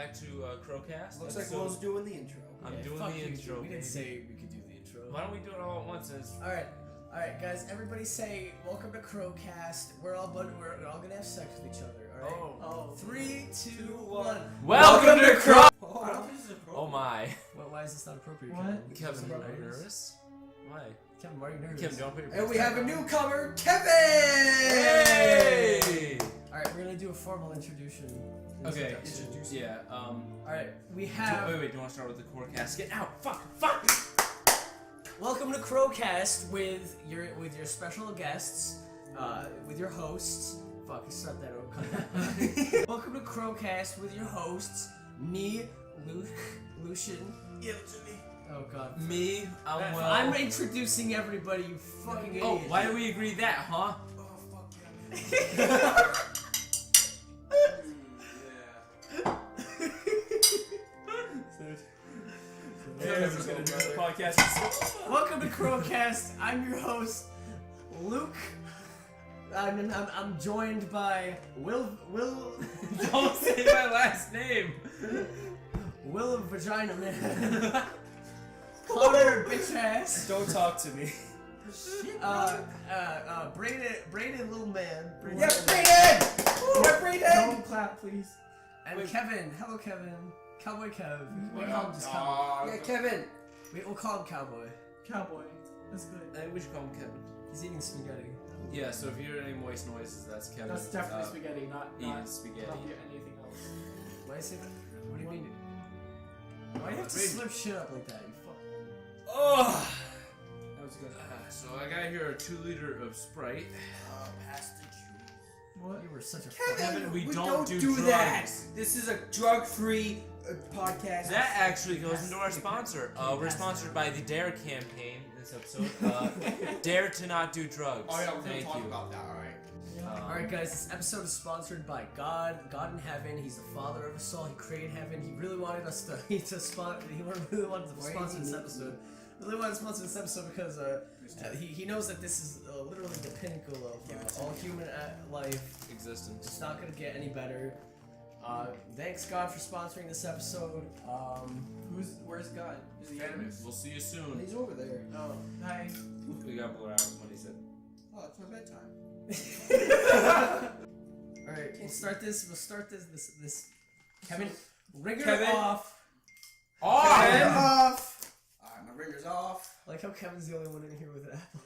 back to Crowcast. Looks like Will's doing the intro. I'm doing the intro. We didn't say we could do the intro. Why don't we do it all at once? Alright, guys. Everybody say welcome to Crowcast. We're all gonna have sex with each other. All right. Oh. 3, 2, 1. Welcome to Crow. I don't think this is appropriate. Oh my. Why is this not appropriate? What? Kevin, are you nervous? Why? Kevin, why are you nervous? Kevin, don't put your. And we have a newcomer, Kevin! Hey! Alright, we're gonna do a formal introduction. Okay. Introduction. Yeah. Alright, we have. Wait. Do you want to start with the core cast? Get out! Fuck! Welcome to Crowcast with your special guests, with your hosts. Fuck, start that over. Welcome to Crowcast with your hosts, me, Lucian. Give it to me. Oh god. Me. I'm introducing everybody, you fucking idiot. Oh, why do we agree that, huh? Oh, fuck yeah. Podcast. Welcome to Crowcast. I'm your host, Luke. I'm joined by Will. Don't say my last name. Will of Vagina Man. Connor, bitch ass. Don't talk to me. Braeden, little man. Yeah, Braeden! Yeah, Braeden! Don't clap, please. And Wait. Kevin. Hello, Kevin. Cowboy Kev. What call him just Cowboy. Yeah, Kevin. We'll call him Cowboy. Cowboy. That's good. We should call him Kevin. He's eating spaghetti. Yeah, so if you hear any moist noises, that's Kevin. That's definitely spaghetti, not eating spaghetti. anything else. Why say that? What do you mean? Why do you have to slurp shit up like that? You fuck. Oh! That was good. So I got here a 2-liter of Sprite. Pass the juice. What? You were such a Kevin, we don't don't do do that. drugs. This is a drug-free podcast. That actually goes into our sponsor. We're sponsored by the DARE campaign this episode. Dare to not do drugs. Oh yeah, we're gonna Thank talk you. about that, alright. Alright guys, this episode is sponsored by God in heaven. He's the father of us all. He created heaven. He really wanted us to really wanted to sponsor this episode. Really wanted to sponsor this episode because he knows that this is literally the pinnacle of all human life. Existence. It's not gonna get any better. Thanks God for sponsoring this episode. Where's God? Is he We'll see you soon. He's over there. Oh, hi. We got blur out what he said. Oh, it's my bedtime. Alright, we'll start this. Kevin, ringer Kevin? off. Kevin off! Alright, my ringer's off. Like how Kevin's the only one in here with an apple.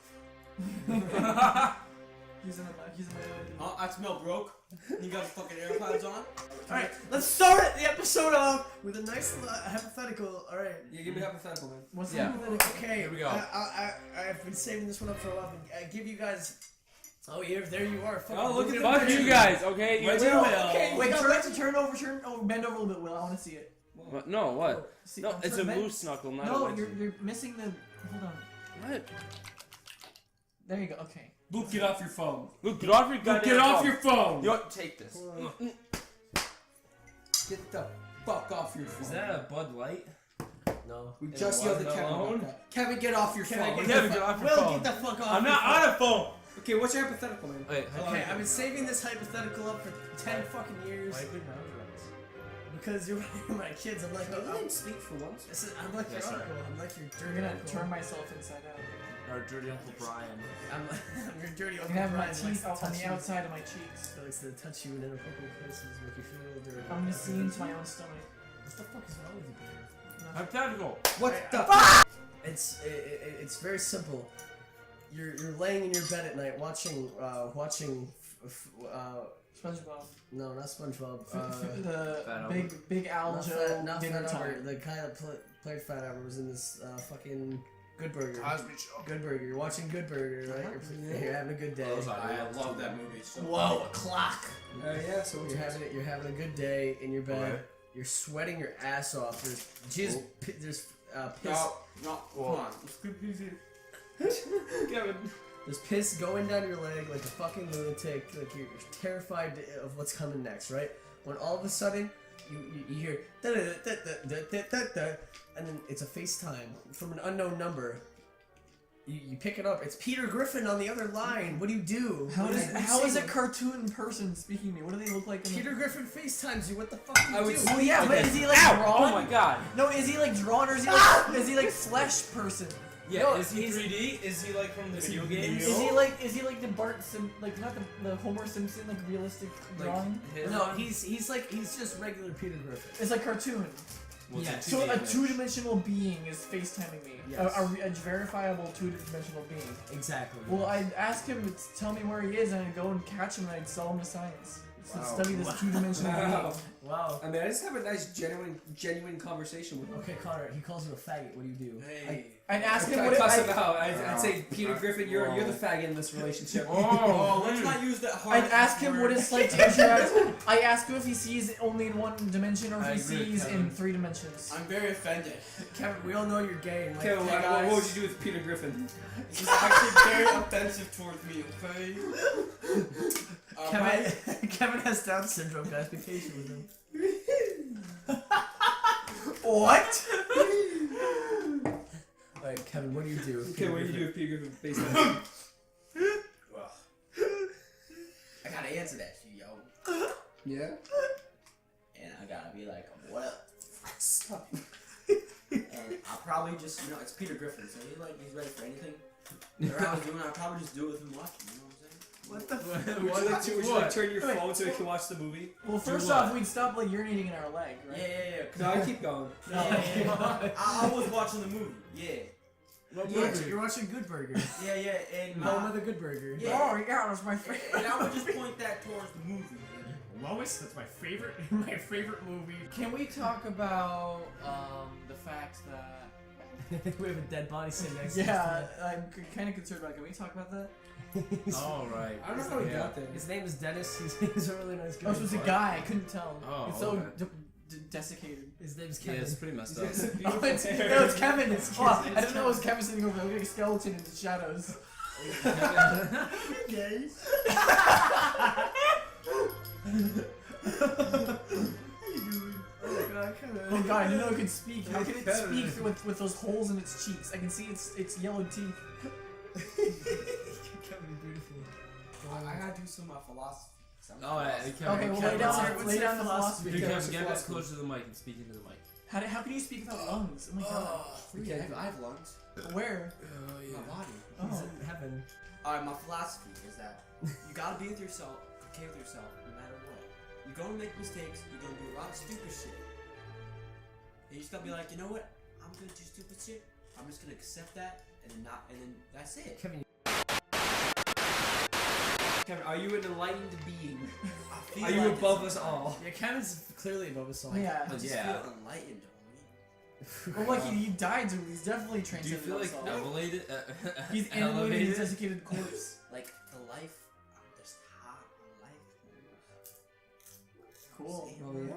He's in the I smell broke. You got the fucking AirPods on? Alright, let's start the episode off with a nice hypothetical. Alright. Yeah, give me a hypothetical, man. What's Yeah. Okay, Here we go. I've been saving this one up for a while. I give you guys. Oh, yeah, there you are. Oh, look at Fuck you guys, okay? Wait, You okay, Wait, turn over, bend over a little bit, Will. I want to see it. What? No, what? See, No, it's a bend- moose knuckle, not a No, wedgie. you're missing the. Hold on. What? There you go. Okay. Luke, get off your phone. Luke, get off your goddamn Get off phone. your phone! Yo, take this. Get the fuck off your phone. Is that a Bud Light? No. We just yelled at Kevin alone? about that. Kevin, get off your phone. Kevin, get off your Will, phone. get the fuck off. I'm your not phone. on a phone. Okay, what's your hypothetical, man? Wait, Okay, I've been saving this hypothetical up for 10 fucking years. Because you're my kids. I'm like, You didn't sleep for once. I'm like your Yes, sir. uncle. I'm like your You're dirty gonna uncle. turn myself inside out. Our dirty Uncle Brian. I'm your dirty I'm uncle. gonna have my Brian likes teeth to out on touch the you. outside of my cheeks. He likes to touch you in inappropriate places, make you feel a little dirty. I'm gonna see into my own stomach. What the fuck is wrong with you, baby? Hypothetical. What Alright, the fuck? It's very simple. You're laying in your bed at night watching SpongeBob. no, not SpongeBob. The Fat big Al Not Joe Fat dinner Albert. time. The guy that played Fat Albert was in this fucking Good Burger. Cosby Show. Good Burger. You're watching Good Burger, right? You're having a good day. I love that movie so Whoa, a clock. yeah, so You're having a good day in your bed. Alright. You're sweating your ass off. There's jizz. There's piss. No, come on. Kevin. There's piss going down your leg like a fucking lunatic. Like you're terrified of what's coming next, right? When all of a sudden you hear da da da da da da da, and then it's a FaceTime from an unknown number. You pick it up. It's Peter Griffin on the other line. What do you do? How is it? a cartoon person speaking to me? What do they look like? Peter Griffin FaceTimes you. What the fuck do you do? Oh yeah, but is he like Ow! drawn? Oh my god. No, is he like drawn or is he like flesh person? Yeah, No, is he he's- 3D? Is he like from the video games? Is he like the Bart like not the Homer Simpson like realistic drawing? No, he's just regular Peter Griffin. It's like cartoon. Well, it's Yeah. a So 2D a image. two-dimensional being is FaceTiming me. Yes. A verifiable two-dimensional being. Exactly. Well, I'd ask him to tell me where he is, and I'd go and catch him, and I'd sell him to science. To Wow. study this two-dimensional Wow. being. Wow. I mean, I just have a nice, genuine conversation with him. Okay, Connor. He calls you a faggot. What do you do? Hey. I'd ask him I what it, cuss I, him out. I'd say, Peter Griffin, you're the faggot in this relationship. Oh, let's not use that hard. I'd ask him what it's like to interact. I ask him if he sees only in one dimension or if I he agree with sees in Kevin. 3 dimensions. I'm very offended. Kevin, we all know you're gay. And like, Kevin, hey, what guys. would you do with Peter Griffin? This is actually very offensive towards me, okay? Kevin has Down syndrome, guys. Be patient with him. What? Alright, Kevin, what do you do? Okay, what do you do with Peter Griffin based on Well, I gotta answer that shit, yo. Yeah? And I gotta be like, what up? Stop. And I'll probably just, it's Peter Griffin, so he's ready for anything. Whatever I was doing, I'll probably just do it with him watching, you know what I'm saying? What the fuck? Would you like turn your Wait. phone so we can watch the movie? Well, first what? off, we'd stop like urinating in our leg, right? Yeah. No, I keep going. I was watching the movie. Yeah. What Yeah. burger? You're watching Good Burger. Yeah, and Home of the Good Burger. Yeah. Oh yeah, that's my favorite. and I would just point that towards the movie. Lois, that's my favorite. My favorite movie. Can we talk about the fact that? We have a dead body sitting next to Yeah, I'm kind of concerned about it. Can we talk about that? All right. I don't know how we Yeah. got there. His name is Dennis. He's a really nice guy. Oh, so it was a guy. I couldn't tell. Oh, it's so okay. desiccated. His name's Yeah, Kevin. it's pretty messed up. Oh, it's Kevin. It's I didn't know it was Kevin sitting over there looking like a skeleton in the shadows. Gay. Oh god, I didn't know it could speak. How It's can it better speak than- with those holes in its cheeks? I can see its yellow teeth. Kevin is beautiful. I gotta do some philosophy. Oh, yeah, Kevin. Okay, well, Kevin, lay what's down, your- lay down the philosophy. Dude, Yeah, Kevin, what's get the a bit philosophy? closer to the mic and speak into the mic. How can you speak without lungs? Oh my god. I have lungs. Where? Oh, My body. He's Oh. in heaven. Alright, my philosophy is that you gotta be with yourself, okay with yourself, no matter what. You're gonna make mistakes, you're gonna do a lot of stupid shit. And you just gotta be like, you know what? I'm gonna do stupid shit. I'm just gonna accept that and then that's it. Kevin, Kevin, are you an enlightened being? I feel Are you like above us all? yeah, Kevin's clearly above us all. Yeah. I just Yeah. feel enlightened, homie. Well, like he died, so he's definitely Do you transcended feel like himself. elevated? He's animated elevated? his desiccated corpse. Like the life, I'm just hot on life. Cool. Oh, yeah?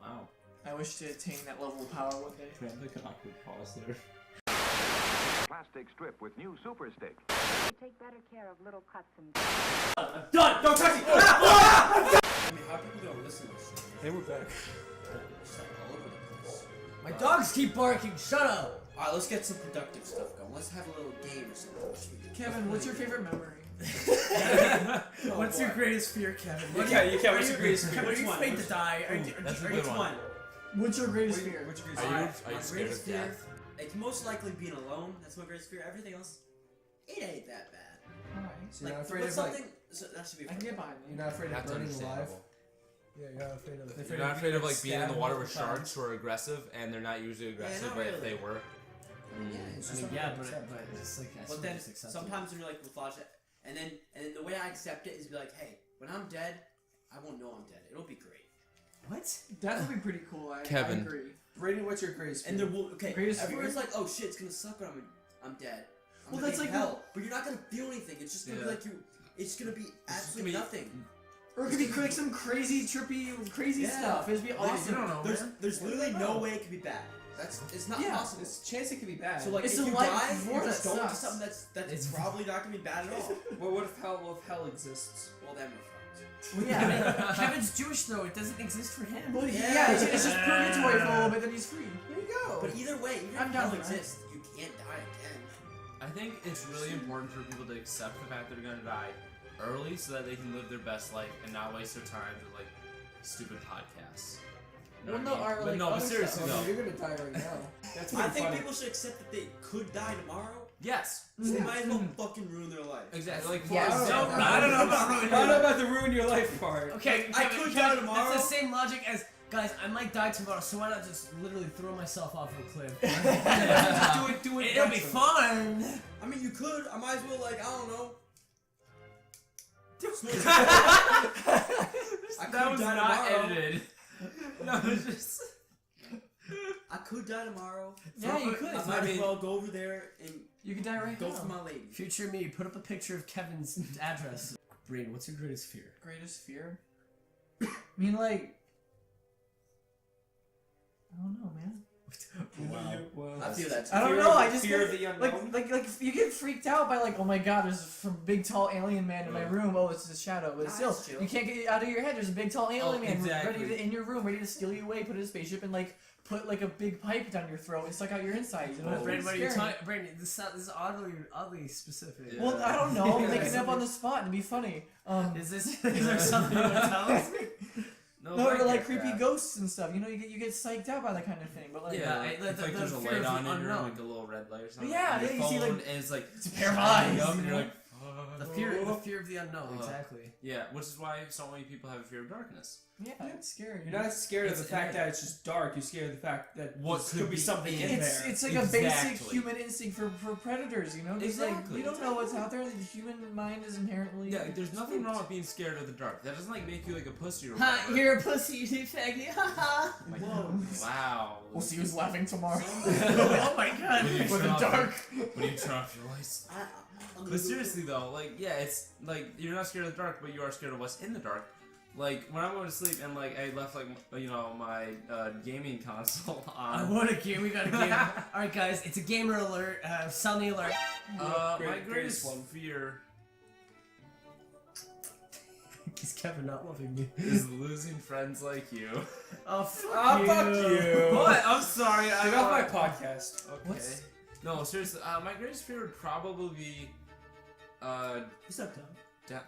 Wow. I wish to attain that level of power one day. We have like an awkward pause there. Plastic strip with new super stick. Take better care of little cuts and Done! Don't touch it! I mean, how people gonna listen to this shit? Hey, we're back. It's like all over the place. My dogs keep barking. Shut up. Alright, let's get some productive stuff going. Let's have a little game or something. Kevin, what's your favorite memory? What's your greatest fear, Kevin? You can't. What's your greatest fear? Kevin, Which are you one? afraid to die? That's a are good you- one. What's your greatest fear? What's your Are greatest you, fear? are you My scared greatest of fear, death? it's most likely being alone. That's my greatest fear. Everything else, it ain't that bad. Alright. So you're not Like, afraid but of like, something that should be. I can get behind you're me. not afraid of That's burning alive? understandable. Yeah, you're not afraid of it. You're not afraid of like being in the stabbed water with multiple times. sharks who are aggressive, and they're not usually aggressive, not but if really. they were. Yeah, it's I just mean, something yeah, to but accept. it's like But then sometimes when you're like with logic, and then the way I accept it is be like, hey, when I'm dead, I won't know I'm dead. It'll be great. what? That would be pretty cool. I Kevin. agree. Braeden, what's your greatest fear? And there will Greatest everyone's fear? like, oh shit, it's gonna suck when I'm dead. I'm Well, gonna that's be in like hell, but you're not gonna feel anything. It's just gonna be Yeah. like you. It's gonna be just absolutely gonna be- nothing. Or it could be like some crazy, trippy, crazy Yeah. stuff. It'd be awesome. don't know, There's literally no way it could be bad. It's not Yeah. possible. There's a chance it could be bad. So like, It's if the you life die, before you're just that going to sucks. something that's It's- probably not gonna be bad at all. well, what if hell exists? Well, then we're fucked. Well, yeah. Kevin's Jewish though. It doesn't exist for him. Well, Yeah. yeah, it's just purgatory for a little bit, then he's free. There you go. But either way, even I'm if down hell for that. exists, you can't die again. I I think it's really important for people to accept the fact that they're gonna die early so that they can live their best life and not waste their time with like stupid podcasts. You know Well, no, what I mean? are But like no, but other seriously stuff. though. You're gonna die right now. That's I pretty think funny. people should accept that they could die tomorrow. Yes. So they might as well fucking ruin their life. Exactly. Like for Yeah, example, I don't know about ruining I don't know about the ruin your life part. Okay, I could die tomorrow. That's the same logic as, guys, I might die tomorrow, so why not just literally throw myself off a cliff? Just do it. It'll be naturally. fun! I mean, you could. I might as well, like, I don't know. I that could was die not tomorrow. edited. No, it was just. I could die tomorrow. Yeah, you could. I might as well go over there and You can die right go now. for my lady. Future me, put up a picture of Kevin's address. Braeden, what's your greatest fear? Greatest fear? I mean, like, I don't know, man. I feel that. I don't Fear know. of I the- just fear get, of the unknown? like you get freaked out by like, oh my god, there's some big tall alien man in my room. Oh, it's a shadow, but Nah, still, it's chill. you can't get it out of your head. There's a big tall alien man exactly. ready to, in your room, ready to steal you away, put in a spaceship, and like put like a big pipe down your throat and suck out your insides. You know, Braeden, it's what are you scary. talking? Braeden, this is oddly specific. Yeah. Well, I don't know. I'm making it up on the spot and be funny. Is there something you want to tell us? No, I or like get creepy that. ghosts and stuff. You know, you get psyched out by that kind of thing. But like, Yeah, like, it's the- like the there's a fear light of the on in your room, unknown. like a little red light or something. Yeah, on your yeah, you see, phone, like, and it's like it's a pair of eyes. up, and you you're know? like, The fear of the unknown, exactly. yeah, which is why so many people have a fear of darkness. Yeah, it's scary. You're not scared of It's the fact inherent. that it's just dark. You're scared of the fact that What there could be something in It's there. it's like a basic Exactly. human instinct for predators, you know? 'Cause, Exactly. like, we don't know what's out there. The human mind is inherently. Yeah, there's nothing wrong with being scared of the dark. That doesn't like make you like a pussy or Ha, whatever. you're a pussy, you faggot. Ha ha. Like, Whoa. wow. We'll see who's laughing tomorrow. Oh my god. When you For the turn off dark. When you turn off your lights. But seriously though, like yeah, it's like you're not scared of the dark, but you are scared of what's in the dark. Like when I'm going to sleep and like I left like you know my gaming console I on. want a game. We got a game. All right, guys, it's a gamer alert. Sounding alert. My Greatest greatest one. fear Is Kevin not loving me? is losing friends like you. Oh fuck Ah, you. fuck you. What? I'm sorry. Get off my podcast. Okay. What's- No, seriously. My greatest fear would probably be What's up, Tom? da-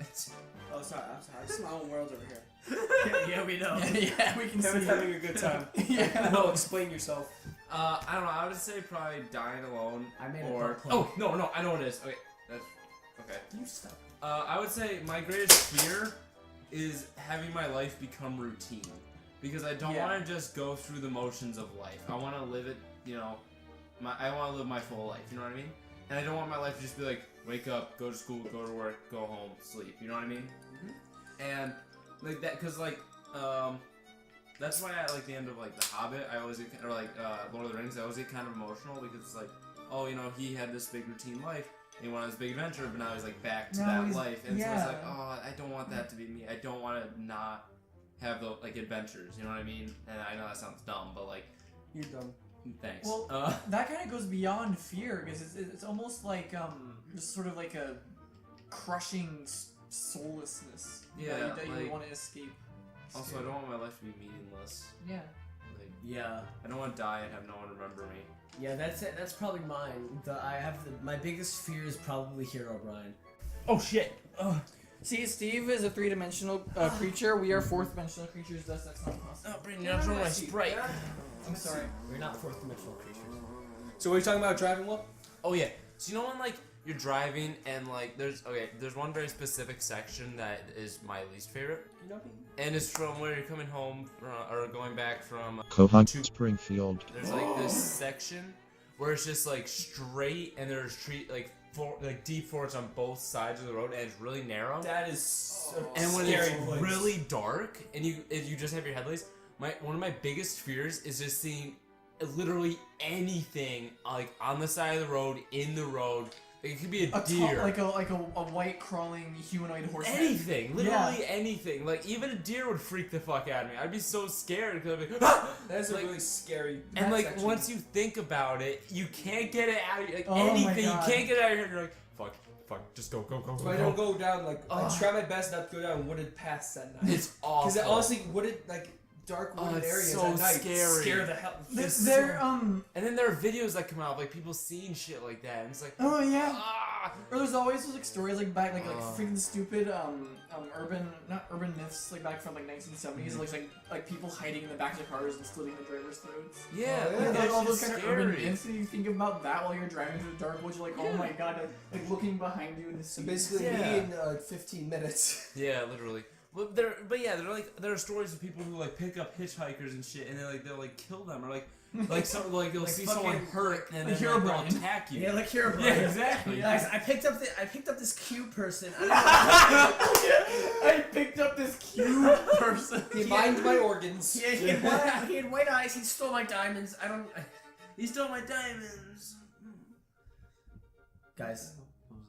Oh, sorry. I'm sorry. This is my own world over here. Yeah, we know. Yeah, we can see. Kevin's having a good time. Yeah. No, explain yourself. I don't know. I would say probably dying alone. I made a or butt plug. oh no, I know what it is. Okay, that's okay. You stop. I would say my greatest fear is having my life become routine because I don't Yeah. want to just go through the motions of life. I want to live it. You know, I want to live my full life. You know what I mean? And I don't want my life to just be like wake up, go to school, go to work, go home, sleep. You know what I mean? And like that, cause like that's why at like the end of like The Hobbit, I always get, or like Lord of the Rings, I always get kind of emotional because it's like, oh, you know, he had this big routine life, and he went on this big adventure, but now he's like back to Now that he's- life, and so yeah. it's like, oh, I don't want that to be me. I don't want to not have the like adventures. You know what I mean? And I know that sounds dumb, but like, You're dumb. thanks. Well, that kind of goes beyond fear because it's almost like just sort of like a crushing soullessness. Yeah, that you like- want to escape. Also, I don't want my life to be meaningless. Yeah. Like, Yeah. I don't want to die and have no one remember me. Yeah, that's it. That's probably mine. My biggest fear is probably Hero Brian. Oh shit. See, Steve is a three-dimensional creature. We are fourth-dimensional creatures. That's not possible. Oh, Braeden, you're not throwing my Sprite. I'm sorry. We're not fourth dimensional creatures. So what are you talking about driving well? Oh yeah. So you know when like you're driving and like there's one very specific section that is my least favorite, You know? and it's from where you're coming home from, or going back from Cohut to Springfield. There's like this section where it's just like straight and there's deep forests on both sides of the road and it's really narrow. That is a And when scary it's place. really dark and you just have your headlights, one of my biggest fears is just seeing literally anything like on the side of the road, in the road. Like, it could be a deer. like a white crawling humanoid horseman. Anything, literally anything. Like even a deer would freak the fuck out of me. I'd be so scared because I'd be ah! That's like, a really scary. And like section. once you think about it, you can't get it out. Like Oh my anything, you God. can't get it out of your head. You're like fuck, just go. So I don't go down like I try my best not to go down wooded paths at night. It's awful. Because honestly, wooded like dark Oh, wooded it's areas so at night. scary. Scare the hell. This- They're And then there are videos that come out of like people seeing shit like that, and it's like, Oh yeah. ah. Or there's always those like stories like back like Oh. freaking stupid not urban myths like back from like 1970s like people hiding in the back of the cars and slitting the drivers' throats. Yeah, Oh, yeah. like, Like, that's all those just kind of urban scary. myths, and you think about that while you're driving through the dark woods. You're like, oh my god, like looking behind you in the So sea. basically, Yeah. me in 15 minutes. Yeah, literally. But there are stories of people who like pick up hitchhikers and shit, and they'll like kill them or like you'll Like see fucking- someone hurt and like then Hero they'll Brian. attack you. Yeah, like here, Yeah, exactly. Guys, I picked up this cute person. I picked up this cute person. He mined my organs. He had white eyes. He stole my diamonds. He stole my diamonds. Guys, What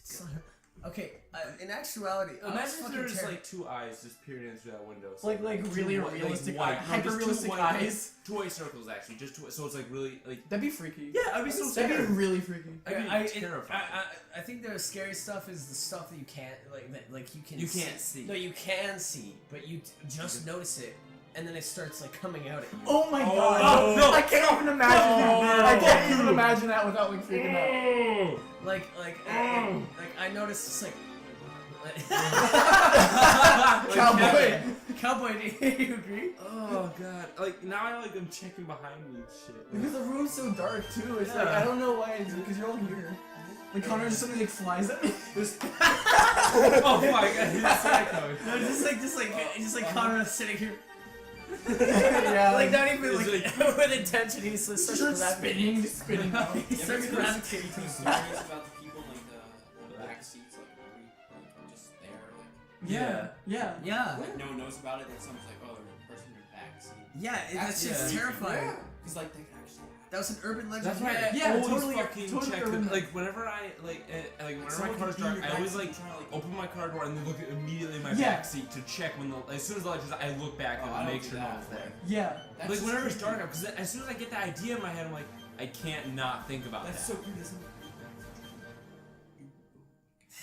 was that? okay. In actuality, I was Imagine if fucking there was terrified. like two eyes just peering through that window. So Like really two white- realistic like white. eyes, No, just two hyper-realistic white- eyes. Two white circles actually, just two. So it's like really like. That'd be freaky. Yeah, I'd be so That'd scared. be really freaky. I'd be terrified. I think the scary stuff is the stuff that you can't like you can. You can't see. No, you can see, but you just notice it, and then it starts like coming out at you. Oh my Oh, god! no. I can't even imagine that. No. I can't even imagine that without like freaking out. Like I noticed it's like. Cowboy, do you agree? Oh god! Like now I'm checking behind me and shit. Because the room's so dark too. It's like Yeah. I don't know why it's because you're all here. Like Connor just suddenly like flies at me. Oh my god! He's a psycho. No, just like Connor sitting here, Yeah, like not even It's like with intention. He's just just starts like spinning, just spinning out. He starts gravitating. Stories about the people in the back seats, like just there, Yeah. Yeah, like no one knows about it. Then someone's like, oh, there's a person in the back seat. yeah, that's just Yeah. terrifying. Because like they can actually. That was an urban legend. That's why I Yeah, always totally- fucking totally check. urban. Like whenever I whenever my car's dark, I always like open my car door and then look at immediately in my Yeah. back seat to check when as soon as the light is, I look back Oh, I and don't make do sure no that. one's there. Yeah. That's Like just whenever it's creepy. dark out, because as soon as I get the idea in my head, I'm like, I can't not think about That's that. so creepy. Isn't it?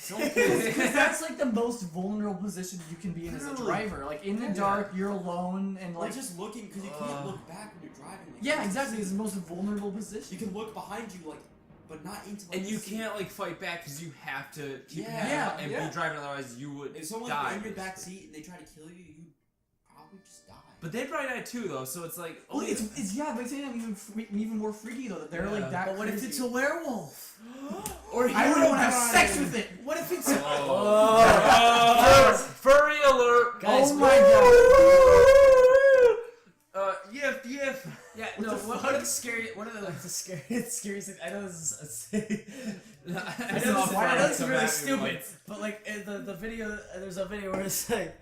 Because that's like the most vulnerable position you can be in as a Literally. driver. Like in the Yeah. dark, you're alone, and Like like just looking because you can't look back when you're driving. Like, yeah, exactly. It's the most vulnerable position. You can look behind you, like, but not into. Like, And the you seat. can't like fight back because you have to keep your Yeah. head Yeah, up and yeah. be driving, otherwise you would If someone's die. in your back seat and they try to kill you, you probably just die. But they probably die too, though. So it's like, Well, it's yeah, but it's even more freaky though. That they're like that. But what if crazy. it's a werewolf? Or I wouldn't want to have sex with it. What if it's Furry alert! Guys, Oh my god. Yif, yif. Yeah, no. One of the scariest scariest things. I know this is. I know this is really stupid, but like the video, there's a video where it's like.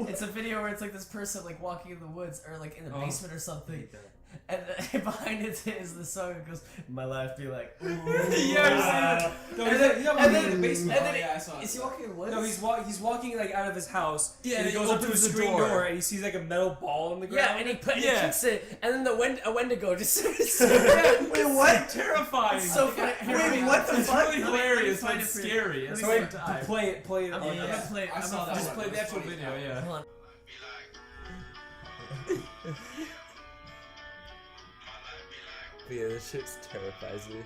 It's a video where it's like this person like walking in the woods or like in the basement or something, and behind it is the song that goes, "My life be like." Ooh. Yeah, And then in the basement. and then yeah, I saw it. is he walking in the woods? No, he's walking like out of his house. Yeah, and he and goes he up to opens his the screen door. door and he sees like a metal ball on the Yeah, ground. and he Yeah. kicks it, and then a Wendigo just. Wait, what? Terrifying. It's so funny. Wait, what the It's fuck? really It's hilarious, find but it for you. scary. Let It's me So see like, it. play it I'm on gonna this. play. I saw that. just one. play It the was actual funny. video, yeah. Hold on. Yeah, this shit terrifies me.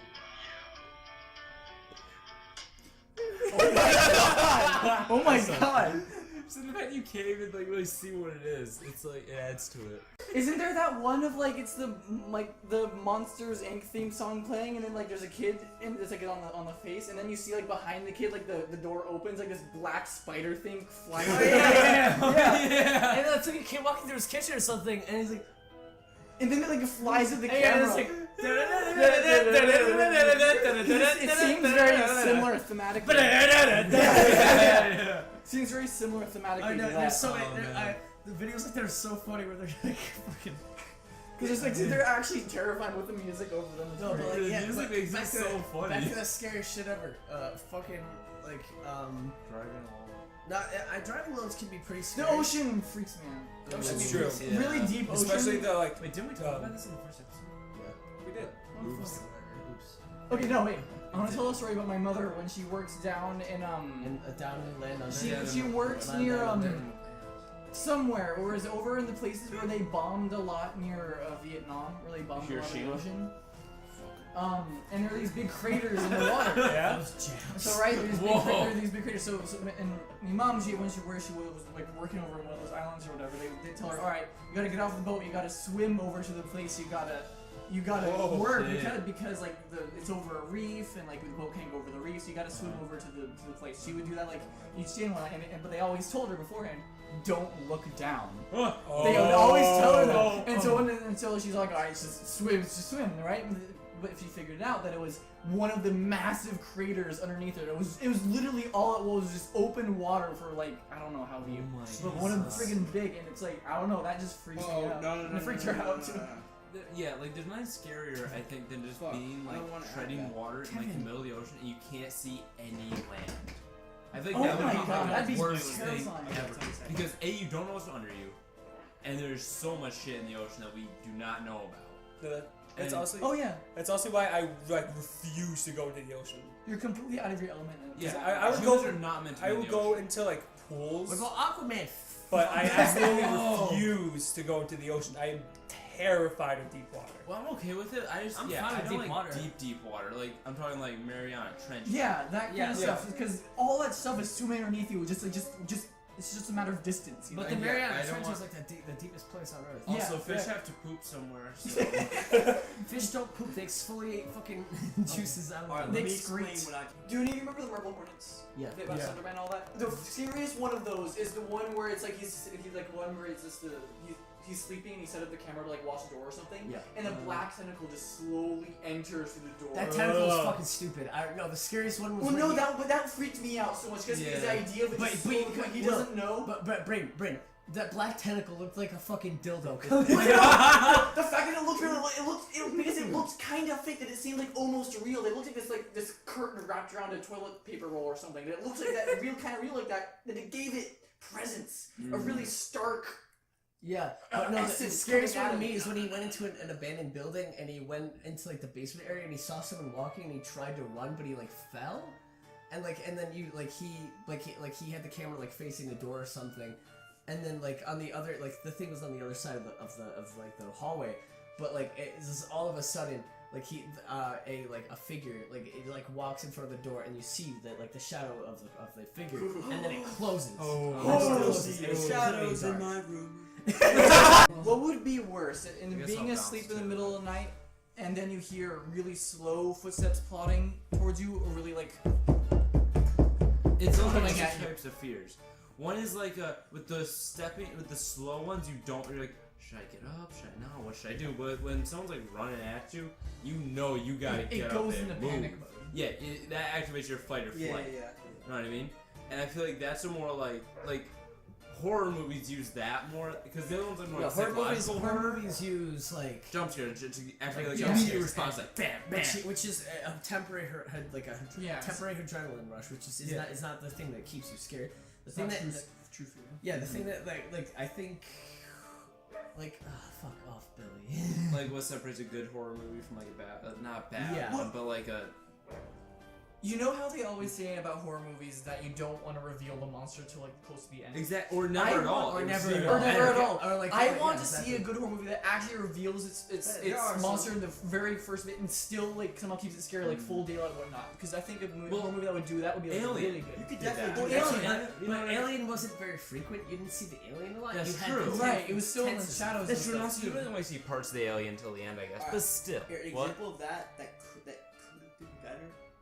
Oh my god. Just in the fact you can't even like really see what it is. It's like it adds to it. Isn't there that one of like it's the Monsters Inc. theme song playing and then like there's a kid and it's like on the face and then you see like behind the kid like the door opens like this black spider thing flying. Yeah. And that's like a kid walking through his kitchen or something, and he's like, And then it like flies at the and camera. it's like. It seems very similar thematically. Yeah. Seems very similar thematically. I know, to there's that. so many. man. The videos like they're so funny where they're like fucking. Because it's like they're actually terrifying with the music over them. It's No, but great. like, yeah, music but makes back it to so the- funny. Back to the scariest shit ever. Fucking like Driving along. Not I driving loans can be pretty The scary. ocean freaks me out. The It's can be true. pretty- Really deep ocean. Especially the like. Wait, didn't we talk about this in the first episode? We did. Oops. Okay, no, wait. I want to tell a story about my mother when she works down in down in the land under. She works near somewhere, or is over in the places where they bombed a lot near Vietnam, where they bombed a lot of the Hiroshima? ocean. And there are these big craters in the water. Yeah. So right, there's these big craters. So and my mom, when she was like working over in one of those islands or whatever, they tell her, all right, you gotta get off the boat, you gotta swim over to the place, you gotta work because like it's over a reef and like the boat can't go over the reef, so you gotta swim over to the place. She would do that like each day, but they always told her beforehand, don't look down. They would always tell her that, and so until she's like, all right, just swim, right? But if she figured out that it was one of the massive craters underneath it, it was literally all it was just open water for like I don't know how deep, but one of the friggin' big, and it's like I don't know, that just freaks me out. No, it freaked her out too. Yeah, like there's nothing scarier, I think, than just being like treading water in like the middle of the ocean and you can't see any land. I think that would be that'd the be worst thing terrifying. ever. Because A, you don't know what's under you, and there's so much shit in the ocean that we do not know about. That's And- also That's also why I like refuse to go into the ocean. You're completely out of your element. Yeah, I would humans go. are not meant to be I in would the go ocean. into like pools. What about Aquaman? But I absolutely refuse to go into the ocean. I am terrified of deep water. Well, I'm okay with it. I just I'm I fine with don't deep like water. deep water. Like I'm talking like Mariana Trench. Yeah, that kind of Yeah. stuff. Because all that stuff is swimming underneath you. Just it's just a matter of distance. You But know? the I Mariana don't Trench want- is like the deepest place on Earth. Yeah. Also, fish yeah. have to poop somewhere. So. Fish don't poop; they exfoliate fucking juices out of Alright, them. let They me explain excrete. what I. Do any of you remember the Marble Hornets? Yeah. About Yeah. Sunderman and all that? The serious one of those is the one where it's like he's like one where it's just he's sleeping and he set up the camera to like watch the door or something. Yeah. And a black tentacle just slowly enters through the door. That tentacle is fucking stupid. I don't know. The scariest one was. Well, when no, he- that freaked me out so much because his Yeah. idea of it But- just but- slowly, but- he well, doesn't know. But Brain, that black tentacle looked like a fucking dildo. The fact that it looked real, because it looked kind of fake, that it seemed like almost real. It looked like this curtain wrapped around a toilet paper roll or something. It looked like that, kind of real like that. That it gave it presence, a really stark. Yeah, but no, the essence scariest one coming to out of me it. is when he went into an abandoned building and he went into like the basement area and he saw someone walking and he tried to run but he like fell, and then he had the camera like facing the door or something, and then like on the other like the thing was on the other side of the hallway, but like it's just all of a sudden like a figure like it like walks in front of the door and you see that like the shadow of the figure and then it closes. Shadows in my room. What would be worse, in I guess being I'll asleep in bounce the too. middle of the night, and then you hear really slow footsteps plodding towards you, or really like It's only Coming like at two you. types of fears. One is like with the slow ones, you don't. You're like, should I get up? Should I not? What should I do? But when someone's like running at you, you know you gotta get it up goes there into and move. panic mode. Yeah, that activates your fight or flight. Yeah. You know what I mean? And I feel like that's a more like horror movies use that more because the other ones are more like psychological horror movies use like jump scare to activate like Yeah. immediate response like bam bam. which is a temporary Yeah. temporary adrenaline rush, which is Yeah. not the thing that keeps you scared. The It's thing not that true fear. yeah, the thing that like I think like fuck off, Billy. Like what separates a good horror movie from like a bad, not bad Yeah. one, but like a. You know how they always say about horror movies that you don't want to reveal the monster till like close to the end. Exact or never at all. or It was never zero. at all. Or never at Yeah, all. or, like, I yeah, want to exactly. see a good horror movie that actually reveals its There are monster some- in the very first bit and still like somehow keeps it scary like full daylight and whatnot. Because I think a horror movie that would do that would be like Alien. really good. You could Did definitely that. do Well, that. Alien. You know But what I mean? Alien wasn't very frequent. You didn't see the alien a lot. That's you had true. the Right, it was still in the tenses. shadows. That's and true. stuff, Also, you too. really only see parts of the alien until the end, I guess. Alright. But still, An what? example of that could have been better.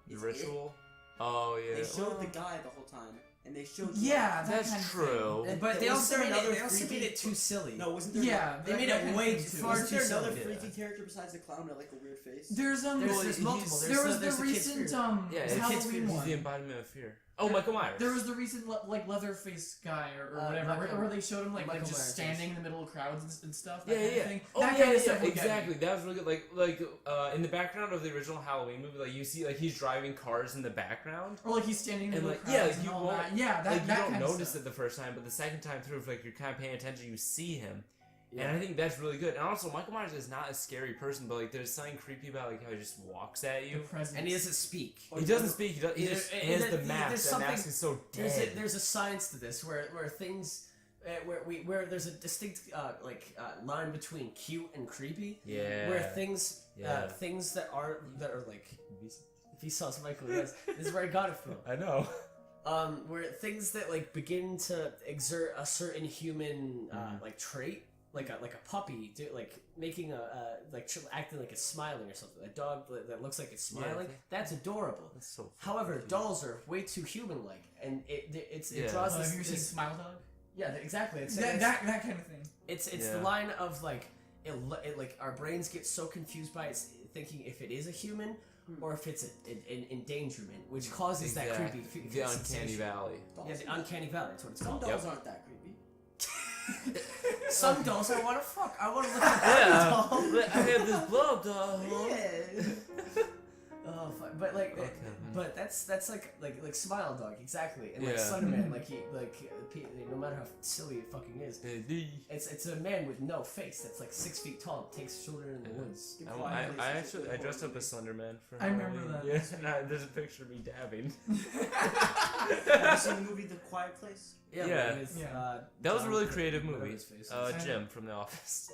The is ritual. Oh yeah. They showed the guy the whole time, and they showed. Yeah, that That's kind of true. thing. But they Wasn't also there made another it. They also freaky- made it too silly. No, wasn't there? Yeah, They that- made that it kind of way thing, too. far Wasn't too there another silly. freaky character besides the clown with like a weird face? There's There's multiple. there was the there's kid's recent fear. Yeah, it's Kid's Halloween fear. He's one. the embodiment of fear. Oh, Michael Myers. There was the recent like Leatherface guy or whatever, Michael- where they showed him like Michael just Myers, standing yes. in the middle of crowds and stuff. Yeah, That kind yeah. of thing. Oh, That yeah, kind of yeah, stuff. would get me. exactly. That was really good. Like in the background of the original Halloween movie, like you see, like he's driving cars in the background. Or like he's standing in the And, middle of like, yeah, crowds like, and you all won't- that. Yeah, that Like you that don't kind of notice stuff. it the first time, but the second time through, if like you're kind of paying attention, you see him, Yeah. And I think that's really good. And also, Michael Myers is not a scary person, but like there's something creepy about like how he just walks at The you. presence. And he doesn't speak. He doesn't speak. He just has the mask. There's That something- mask is so dead. There's a science to this where things where there's a distinct line between cute and creepy. Yeah. Where things Yeah. things that are like Vsauce Michael, yes, this is where I got it from. I know. Where things that like begin to exert a certain human like trait, like a puppy, like making acting like it's smiling or something. A dog that looks like it's smiling. Yeah. That's adorable. That's so. However, dolls are way too human-like, and it Yeah. draws Have this. you ever seen this Smile Dog? yeah, exactly. It's That kind of thing. it's Yeah. the line of like it like our brains get so confused by it, thinking if it is a human or if it's an endangerment, which causes that creepy The uncanny sensation. valley. Yeah, the uncanny valley. That's what it's Some called. dolls aren't that creepy. Some dolls I want to fuck. I want to look at Yeah. doll. I have this blow doll. Yeah. Oh, fuck. But like, Okay, but that's like Smile Dog exactly, and like Yeah. Slenderman, no matter how silly it fucking is, it's a man with no face that's like 6 feet tall, and takes children in the woods. I dressed up as Slenderman for I remember Halloween. that. Yeah, and there's a picture of me dabbing. Have you seen the movie The Quiet Place? Yeah. with, Yeah. That was a John really Cl- creative whatever movie. his face is. Jim from The Office.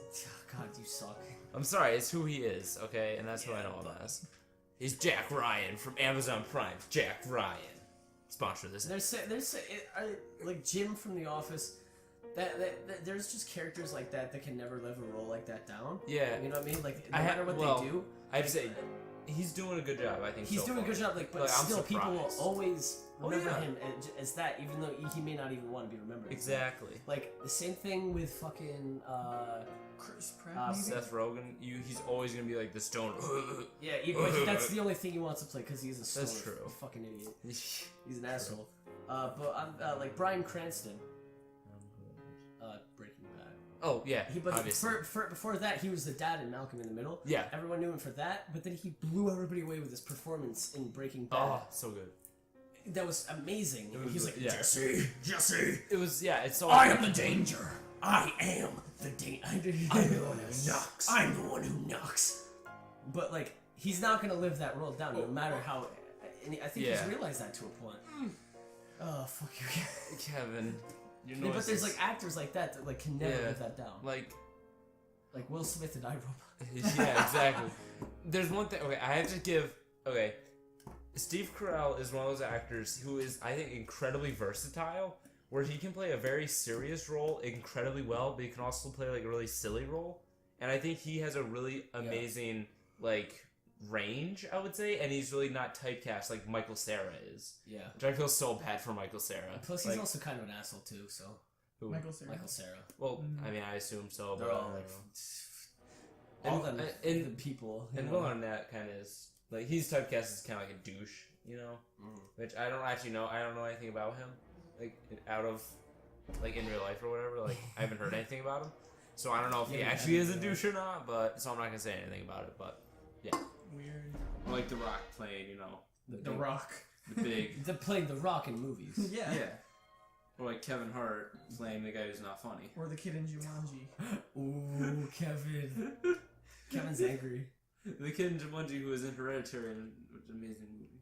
God, you suck. I'm sorry, it's who he is, okay? And that's who I know him as. He's Jack Ryan from Amazon Prime. Jack Ryan. Sponsor this. Like Jim from The Office. That there's just characters like that can never live a role like that down. Yeah. You know what I mean? Like no I ha- matter what well, they do, I have to say, he's doing a good job, I think. he's so doing a far. good job. Like, but Like, I'm still, people will surprised. always Oh, remember yeah. him as that, even though he may not even want to be remembered. as that. Exactly. Like the same thing with fucking Chris Pratt. maybe? Seth Rogen, he's always gonna be like the stoner. yeah. But that's the only thing he wants to play because he's a stoner, That's true. fucking idiot. He's an asshole. But I'm like Bryan Cranston. Breaking Bad. Oh yeah, But obviously. before that, he was the dad in Malcolm in the Middle. Yeah. Everyone knew him for that, but then he blew everybody away with his performance in Breaking Bad. Oh, so good. That was amazing. It was He was like, yeah. Jesse. It was it's so. I am the danger. I am the danger. I'm the one who knocks. I'm the one who knocks. But like, he's not gonna live that role down, no matter how. And I think Yeah. he's realized that to a point. Oh fuck you, Kevin. Your but there's noises. like actors like that like can never Yeah. live that down. Like Will Smith and iRobot. yeah, exactly. There's one thing. Okay, I have to give. Okay, Steve Carell is one of those actors who is, I think, incredibly versatile. Where he can play a very serious role incredibly well, but he can also play like a really silly role. And I think he has a really amazing like range, I would say, and he's really not typecast like Michael Cera is. Yeah. Which I feel so bad for Michael Cera. Plus, he's Like, also kind of an asshole too. So who? Michael Cera. Michael Cera. Well, I mean, I assume so. They're but all like And- all them and- the people. you And know? Will Arnett kind of is like he's typecast as kind of like a douche, you know, which I don't actually know. I don't know anything about him, like out of like in real life or whatever. Like I haven't heard anything about him, so I don't know if he Yeah, actually is a yeah. douche or not. But so I'm not gonna say anything about it. But yeah, Weird. I like The Rock playing, you know, The Rock. the big They're playing The Rock in movies. Yeah. or like Kevin Hart playing the guy who's not funny. Or the kid in Jumanji. Ooh, Kevin. Kevin's angry. The kid in Jumanji who was in Hereditary, which is an amazing movie.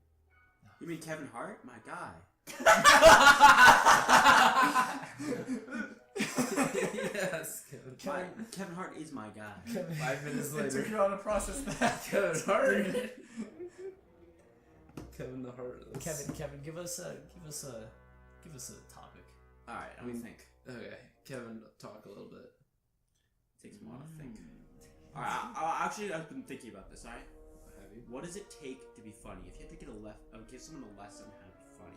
You mean Kevin Hart? My guy. Yes, Kevin Hart is my guy. 5 minutes It took later, you a while to process that. Kevin Hart. Kevin the Heartless. Kevin, give us a topic. Alright, I'm gonna think. Okay, Kevin, talk a little bit. Takes a while to think. Alright, I've been thinking about this, alright? Have you? What does it take to be funny? If you had to give someone a lesson how to be funny,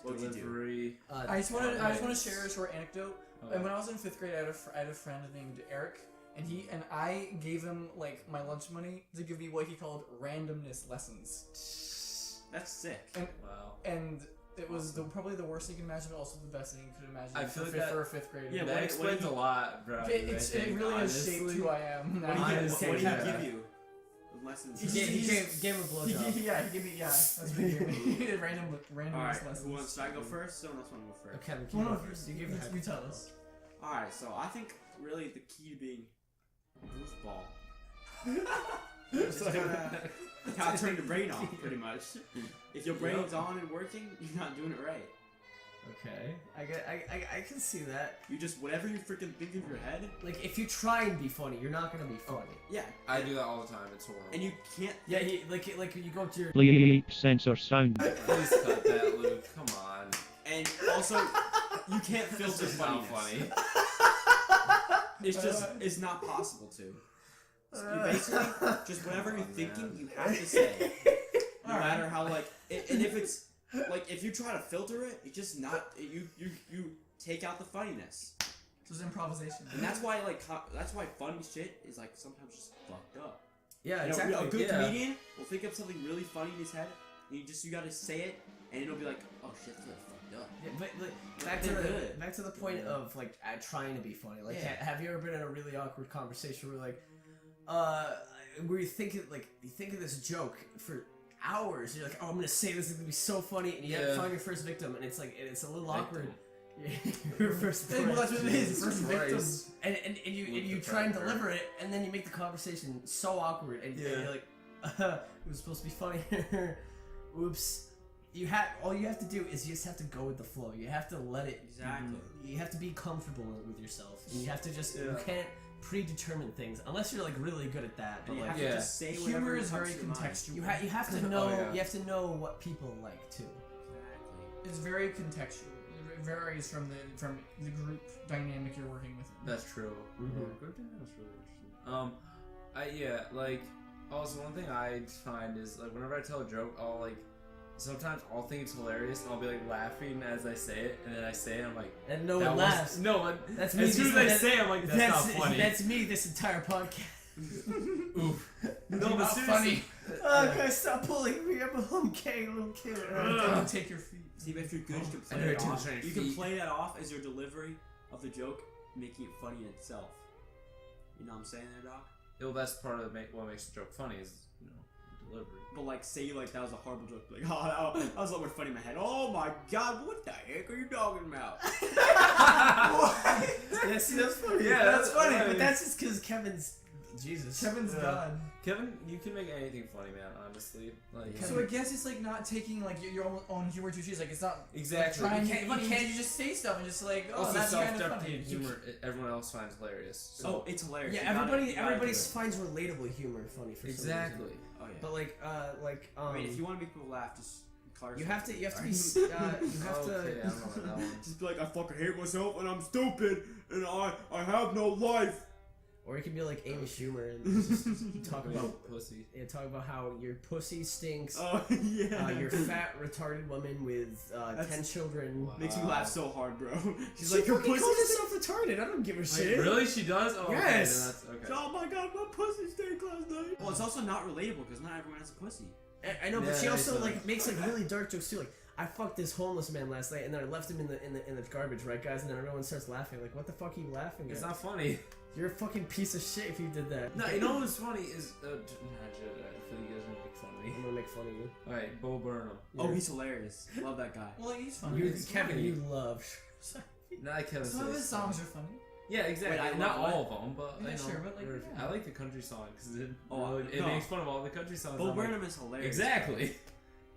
what would you do? Delivery. I just want to share a short anecdote. Okay. And when I was in 5th grade, I had a friend named Eric, and I gave him like my lunch money to give me what he called randomness lessons. That's sick. Wow. And it was probably the worst thing you can imagine, but also the best thing you could imagine. I feel like for that- a 5th grader. Yeah, That what explains do you- a lot, bro. It really has shaped who I am. What now. did Honestly, he yeah. give you? The lessons. He gave him a blowjob. He gave me, that's what he gave me. Randomness Alright, lessons. who wants? Should I go first? Someone else want to go first? Kevin, Well, you no, go first. You give you tell us. Alright, so I think really the key to being a goofball is gotta turn your brain off, pretty much. If your brain's on and working, you're not doing it right. Okay, I can see that. You just, whatever you freaking think in your head, Like, if you try and be funny, you're not gonna be funny. yeah. I do that all the time. It's horrible. And you can't. Yeah, like you go to your. Bleep censor sound. Please cut that, Luke. Come on. And also, you can't filter It's not funniness. funny. It's just, it's not possible to. So you basically, just whatever you're thinking, you have to say. No matter how, like, and if it's, like, if you try to filter it, it's just not, you take out the funniness. So it's improvisation. And that's why, like, that's why funny shit is, like, sometimes just fucked up. Yeah, You know, exactly. a good yeah. comedian will think of something really funny in his head, and you gotta say it, and it'll be like, oh shit, that's really fucked up. Yeah, but like, back to the point of like trying to be funny. Like, have you ever been in a really awkward conversation where where you think of this joke for hours? You're like, oh, I'm gonna say this is gonna be so funny, and you have to find your first victim, and it's like it's a little awkward. Your first Hey, well, that's what it is. First Christ. victims. and you try and deliver it, and then you make the conversation so awkward, and you're like, it was supposed to be funny. Oops. All you have to do is you just have to go with the flow. You have to let it. Exactly. You have to be comfortable with yourself, and you have to just you can't predetermine things unless you're like really good at that. But And you like have to just say whatever Humor is comes very to your mind. contextual. you have to know yeah. you have to know what people like too. Exactly. It's very contextual. It varies from the group dynamic you're working with. That's true. Mhm. Group dynamic's really interesting. Like, also one thing I find is like whenever I tell a joke, sometimes I'll think it's hilarious and I'll be like laughing as I say it, and then I say it, I'm like, And no that one was- laughs. No one. That's me. As soon as I say it, I'm like, that's not funny. That's me. This entire podcast. Oof. No, Not but seriously. funny. Oh, guys, stop pulling me. I'm a gay little kid. Don't take your feet. See, but if you're good, you can I play never it took off. the shiny You can feet. play that off as your delivery of the joke, making it funny in itself. You know what I'm saying there, Doc? Well, that's part of what makes the joke funny is, you know, the delivery. But like, say like that was a horrible joke. Like, oh, that was a lot more funny in my head. Oh my god, what the heck are you talking about? Yeah, see, that's funny. Yeah, that's funny. I But mean- that's just because Kevin's Jesus. Kevin's God. Kevin, you can make anything funny, man. Honestly, like So I guess it's like not taking like your own humor too serious. Like it's not exactly. trying. You can't- Funny. you Can't can't- you just say stuff and just like, oh, Also, that's kind of self-deprecating funny. humor everyone else finds hilarious. So. Oh, it's hilarious. Yeah, You gotta- everybody you gotta do it. finds relatable humor funny for some Exactly. reason. Oh yeah. But like I mean, if you want to make people laugh, just clarify. you have to be you have Okay, to I don't know about that one. Just be like, I fucking hate myself and I'm stupid and I have no life. or you can be like Amy Schumer and just talk about pussy. talk about how your pussy stinks. Oh yeah. You're a fat retarded woman with 10 children. Wow. Makes me laugh so hard, bro. She's She like, your fucking pussy calls stinks. herself retarded. I don't give a Wait, shit. really? She does? Oh, Yes. Okay, then that's, okay. Oh my god, my pussy stank last night. Well, it's also not relatable because not everyone has a pussy. I know, but Yeah, she also it's like makes like really dark jokes too. Like, I fucked this homeless man last night, and then I left him in the garbage, right, guys? And then everyone starts laughing. Like, what the fuck are you laughing It's at? not funny. You're a fucking piece of shit if you did that. No, you know what's funny is I feel you guys gonna make fun of me. I'm gonna make fun of you. All right, Bo Burnham. Oh, he's hilarious. Love that guy. Well, he's funny. You, It's Kevin, funny. you love. Not Kevin. Some of Spacey. his songs are funny. Yeah, exactly. Wait, I not love all of them, but Yeah, you know, sure, but, like, yeah. I like the country song because it, Oh, it no. makes fun of all the country songs. Bo I'm like, Burnham is hilarious. exactly.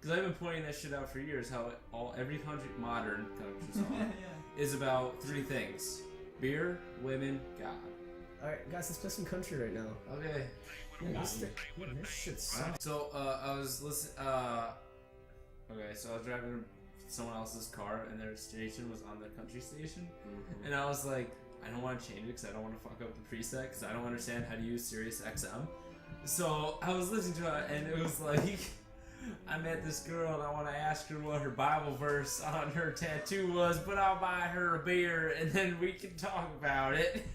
Because I've been pointing that shit out for years. How every modern country song is about three things: beer, women, God. Alright, guys, let's play some country right now. Okay. Yeah, this shit sucks. So I was listening. Okay, so I was driving someone else's car, and their station was on the country station, and I was like, I don't want to change it because I don't want to fuck up the preset because I don't understand how to use Sirius XM. So I was listening to it, and it was like, I met this girl, and I want to ask her what her Bible verse on her tattoo was, but I'll buy her a beer, and then we can talk about it.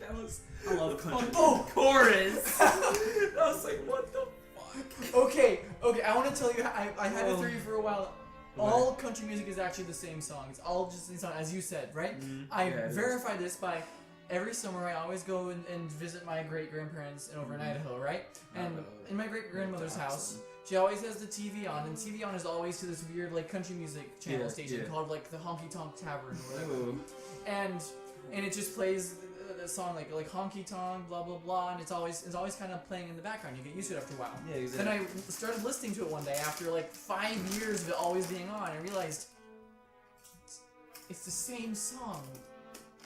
That was I love country. fucking chorus. I was like, what the fuck? Okay, I want to tell you, I had a theory for a while. All country music is actually the same song. It's all just the same song, as you said, right? I Yeah, it is. verified this by every summer I always go and visit my great-grandparents over in Idaho, right? And in my great-grandmother's house, she always has the TV on, and TV on is always to this weird like country music channel Yeah, station yeah. called like the Honky Tonk Tavern or whatever. Ooh. And and it just plays the song like honky tonk, blah blah blah, and it's always kind of playing in the background. You get used to it after a while. Yeah, exactly. Then I started listening to it one day after like 5 years of it always being on. I realized it's the same song.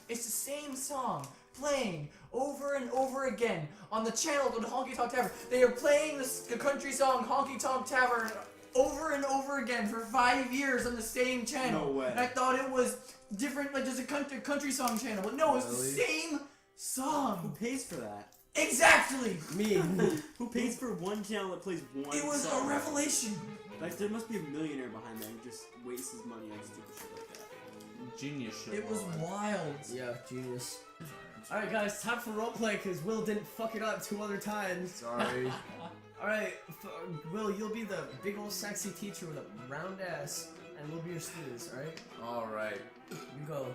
It's the same song playing over and over again on the channel called Honky Tonk Tavern. They are playing the country song Honky Tonk Tavern over and over again for 5 years on the same channel. No way. And I thought it was different, like just a country song channel, but no, it's the same Who song. pays for that? Exactly. Me. Who pays for one channel that plays one It was song? a revelation. Like, there must be a millionaire behind that who just wastes his money on stupid shit like that. Genius shit. It was wild. Yeah, genius. Alright guys, time for roleplay because Will didn't fuck it up 2 other times. Sorry. Alright, Will, you'll be the big old sexy teacher with a round ass, and we'll be your students, alright? Alright. You go.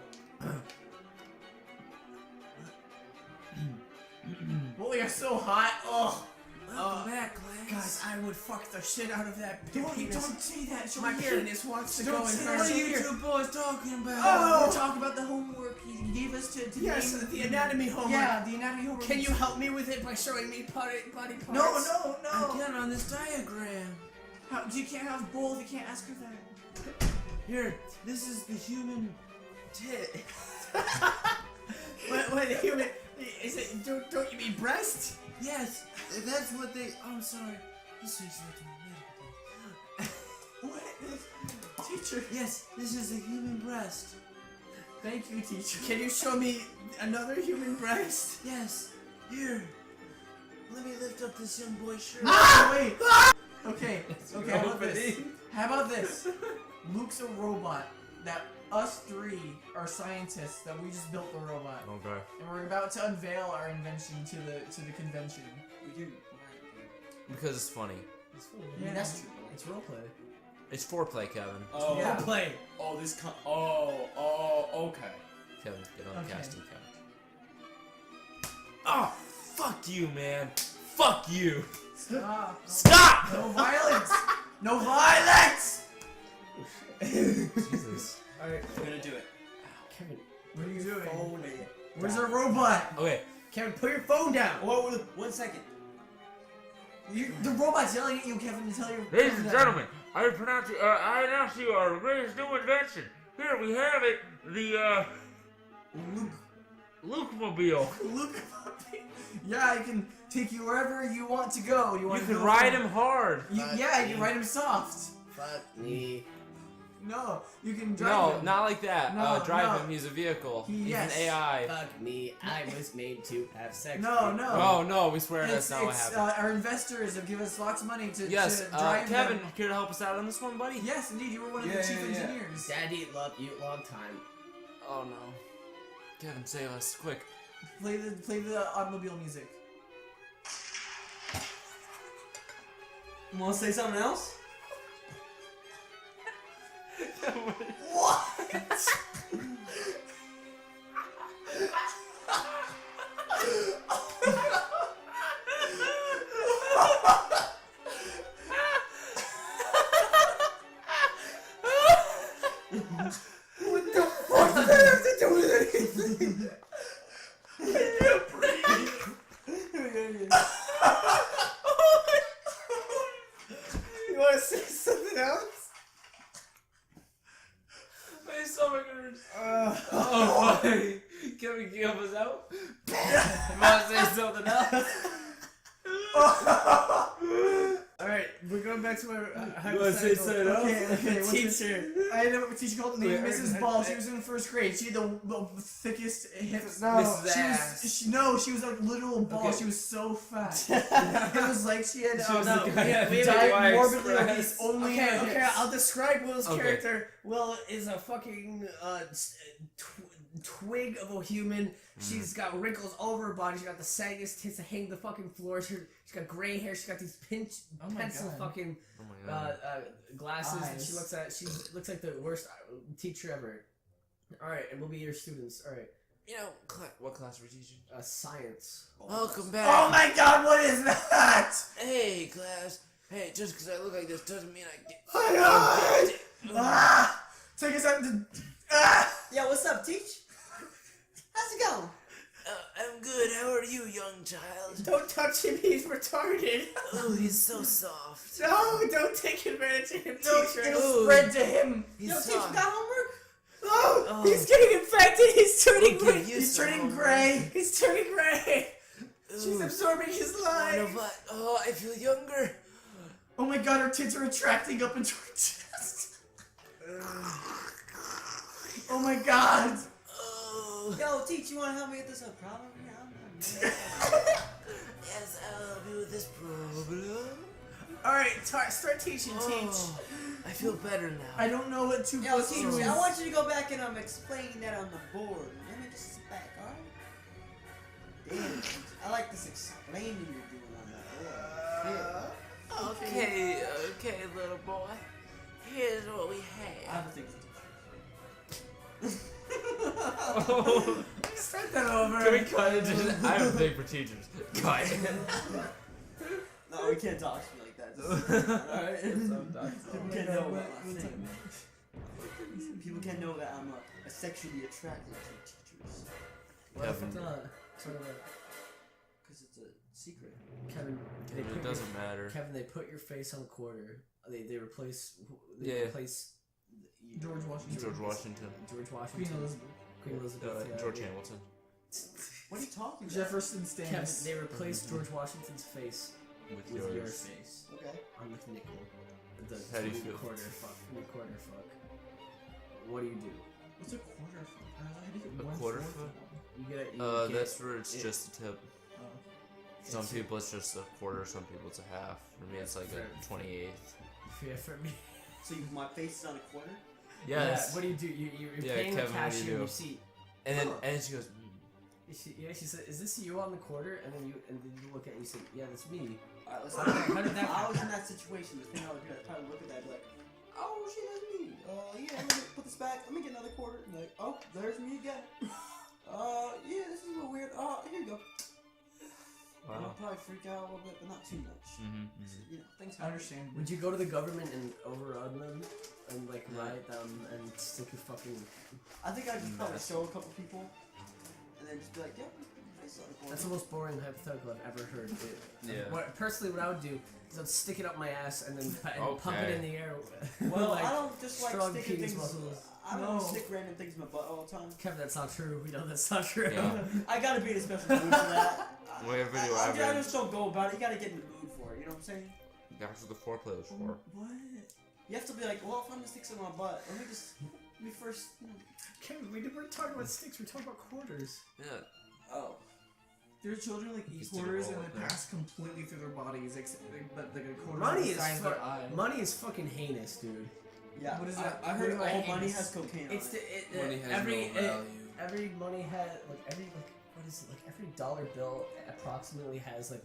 Well, you're so hot. Oh. Welcome back, class. Guys, I would fuck the shit out of that Don't penis. say that. Show My me here. penis wants to Don't go in say her. that. What are you two boys talking about? Oh, we're talking about the homework he gave us to Yes, name. the anatomy homework. Yeah, the anatomy homework. Can you help me with it by showing me body parts? No. Again on this diagram. You can't have both. You can't ask her that. Here, this is the human tit. Wait, the human. Is it? Don't you mean breast? Yes, that's what they. I'm sorry. This is What? Teacher. Yes, this is a human breast. Thank you, teacher. Can you show me another human breast? Yes. Here. Let me lift up this young boy's shirt. Wait. Okay. How about this? How about this? Luke's a robot. That us three are scientists. That we just built the robot. Okay. And we're about to unveil our invention to the convention. We do. Because it's funny. It's funny. Yeah, that's true. It's roleplay. It's foreplay, Kevin. Oh, Yeah. Roleplay. oh, this. Okay. Kevin, get on the Okay. casting couch. Oh, fuck you, man. Fuck you. Stop. Stop! No violence. No violence. Jesus. Alright, I'm gonna do it. Kevin. What are you doing? Phone. Where's our robot? Okay. Kevin, put your phone down. Whoa, 1 second. The robot's yelling at you, Kevin, to tell you. Ladies and gentlemen, I announce to you our greatest new invention. Here we have it, the Luke-mobile. Luke. Yeah, I can take you wherever you want to go. You You want to can go ride from- him hard. Yeah, you can ride him soft. Fuck me. No, you can drive No, him. not like that. No, Drive no. him. He's a vehicle. He's Yes. an AI. Fuck me. I was made to have sex. No, with no. Oh no, we swear It's, that's not what happened. our investors have given us lots of money to, Yes, to drive Kevin, them. care to help us out on this one, buddy? Yes, indeed, you were one of the chief engineers. Daddy, love you long time. Oh no. Kevin, save us, quick. Play the automobile music. You wanna say something else? What does that have to do with anything? You want to say something else? My stomach hurts. Oh boy. Kevin, can you help us out? You want to say something else? Alright, we're going back to our You wanna say something else? Okay, what's this? Teacher. I had a teacher called named Wait, Mrs. Ball. She was in first grade. She had the thickest hips. No, Mrs. She Ass. was, she was like literal ball. Okay. She was so fat. It was like she had She was no, the guy yeah, who we have died a by morbidly express. obese only Okay, her okay, hips. I'll describe Will's Okay. character. Will is a fucking twig of a human. She's got wrinkles all over her body. She's got the saggiest tits that hang the fucking floor. She's got gray hair. She's got these Oh my pencil God. fucking Oh my god. glasses. And Eyes. she looks like the worst teacher ever. All right, and we'll be your students. All right, You know, what class are we teaching? science. Welcome back. Oh my God! What is that? Hey, class. Hey, just because I look like this doesn't mean I get. Ah! Take us out to. Ah! Yeah, what's up, Teach? it going? I'm good. How are you, young child? Don't touch him, he's retarded. Oh, he's so soft. No, don't take advantage of him, No, teacher. it'll spread to him. He's Yo, teacher, soft. got homework? Oh, he's getting infected. He's turning Okay, gray. he's turning gray. He's turning gray. She's Ooh. absorbing his life. Oh, I feel younger. Oh my god, her tits are retracting up into her chest. Oh my god. Oh. Yo, teacher, you want to help me with this problem? Yes, I'll help you with this problem. All right, start teaching. Teach. Oh, I feel better now. I don't know what 2 Yo, plus teacher, 2 is. I want you to go back and explain that on the board. Let me just sit back, alright? Damn, teacher, I like this explaining you're doing on that board. Okay, little boy. Here's what we I have. have a thing for Start that over. Can we cut it? I have a thing for teachers. Cut. No, we can't talk to me like that. Just, alright? People can't know what I'm saying. People can't know that I'm sexually attracted to teachers. What if Kevin. it's not? Sort of Because it's a secret. Kevin. They It put doesn't matter. Kevin, they put your face on a quarter. They replace. They Yeah. replace. George Washington. George Washington. George Washington. Queen Elizabeth. Queen Elizabeth. Yeah, George yeah. Hamilton. What are you talking about? Jefferson Kevin, Stannis. they replaced George Washington's face With with your yours. face Okay. on the nickel. The How do you feel? quarter fuck. What do you do? What's a quarter foot? How do you get A 1/4 quarter of foot? one? You get. That's where it's it- just a tip. Oh. Some people it's just a quarter, some people it's a half. For me, it's like a 28th. Yeah, for me. So my face is on a quarter? Yeah, Yes. what do? You're Yeah, paying Kevin, the what do you cashier and do? you see. And then Huh. she goes, She said, "Is this you on the quarter?" And then you look at it and you say, "Yeah, that's me." Alright, let's How did that If I was happen? in that situation, the thing I would do, I'd probably look at that and be like, oh shit, that's me. Yeah, let me put this back. Let me get another quarter. And like, oh, there's me again. Yeah, this is a little weird. Here you go. I'll wow. probably freak out a little bit, but not too much. Mm-hmm. You know, things I understand. Would you go to the government and overrun them and like riot them and stick your fucking? I think I'd just probably Mess. show a couple people, and then just be like, yeah, face on the quarter. That's the most boring hypothetical I've ever heard. Yeah. Personally, what I would do is I'd stick it up my ass and then pump it Okay. in the air. Well, like, I don't just like strong sticking penis things. muscles. I don't No. stick random things in my butt all the time. Kevin, that's not true. We know that's not true. Yeah. I gotta be in a special mood for that. We have video I evidence. just don't go about it. You gotta get in the mood for it. You know what I'm saying? That's what the foreplay is for. What? You have to be like, well, if I'm gonna stick something in my butt, let me first. Kevin, we weren't talking about sticks. We're talking about quarters. Yeah. Oh. There's children like eat Just stick a quarters roll and up they there. pass completely through their bodies, except but like a quarter Money the is size of their eye. money is fucking heinous, dude. Yeah. What is that? I heard What do I all hate money is- has cocaine on It's it. the Money has every no value. every money has like every like what is it like every dollar bill approximately has like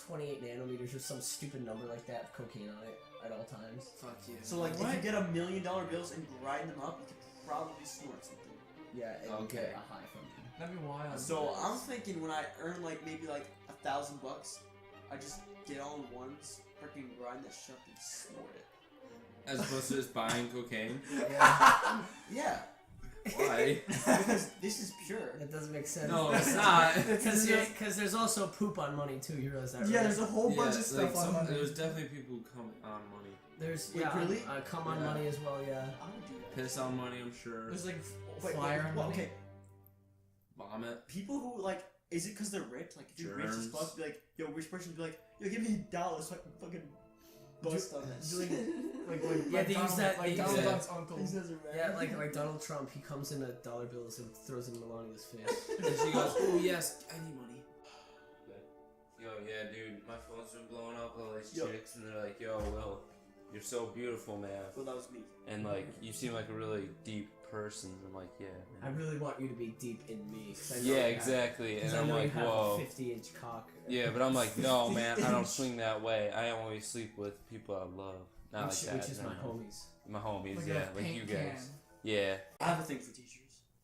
28 nanometers or some stupid number like that of cocaine on it at all times. Fuck you. So like, What? if you get $1 million bills and grind them up, you could probably snort something. Yeah, and you Okay. get a high from them. That'd be wild. So I'm thinking when I earn like maybe like $1,000, I just get all in ones, freaking grind that shit up and snort it. As opposed to just buying cocaine. Yeah. Why? Because this is pure. That doesn't make sense. No, it's not. Because there's also poop on money too. You realize that? yeah, right? there's a whole bunch of stuff on money. There's definitely people who come on money. There's Wait, yeah, really? come on Yeah. money as well. Yeah. I would do that. Piss on money, I'm sure. There's like Wait, flyer on well, money. okay. Vomit. People who like, is it because they're rich? Like, if you're rich as Germs. fuck, be like, yo, rich person be like, yo, give me $1 so I can fucking bust on that do shit. Yeah, they use that- they use Donald that- Duck's uncle. These guys are rad. Yeah, like Donald Trump, he comes in at dollar bills and throws them in Melania's face. And she goes, oh yes, I need money. Yo, yeah, dude, my phone's been blowing up with all these Yo. chicks, and they're like, yo, Will, you're so beautiful, man. Well, that was me. And like, you seem like a really deep person. I'm like, yeah, I man. really want you to be deep in me. 'cause I know Yeah, you have- exactly. 'cause And I I'm know like, you have whoa. a 50-inch cock. Yeah, but I'm like, no, man, I don't swing that way. I only sleep with people I love. Not which, like that. which is no, my no. homies. My homies, Like yeah, a like paint you guys. can. Yeah. I have a thing for teachers.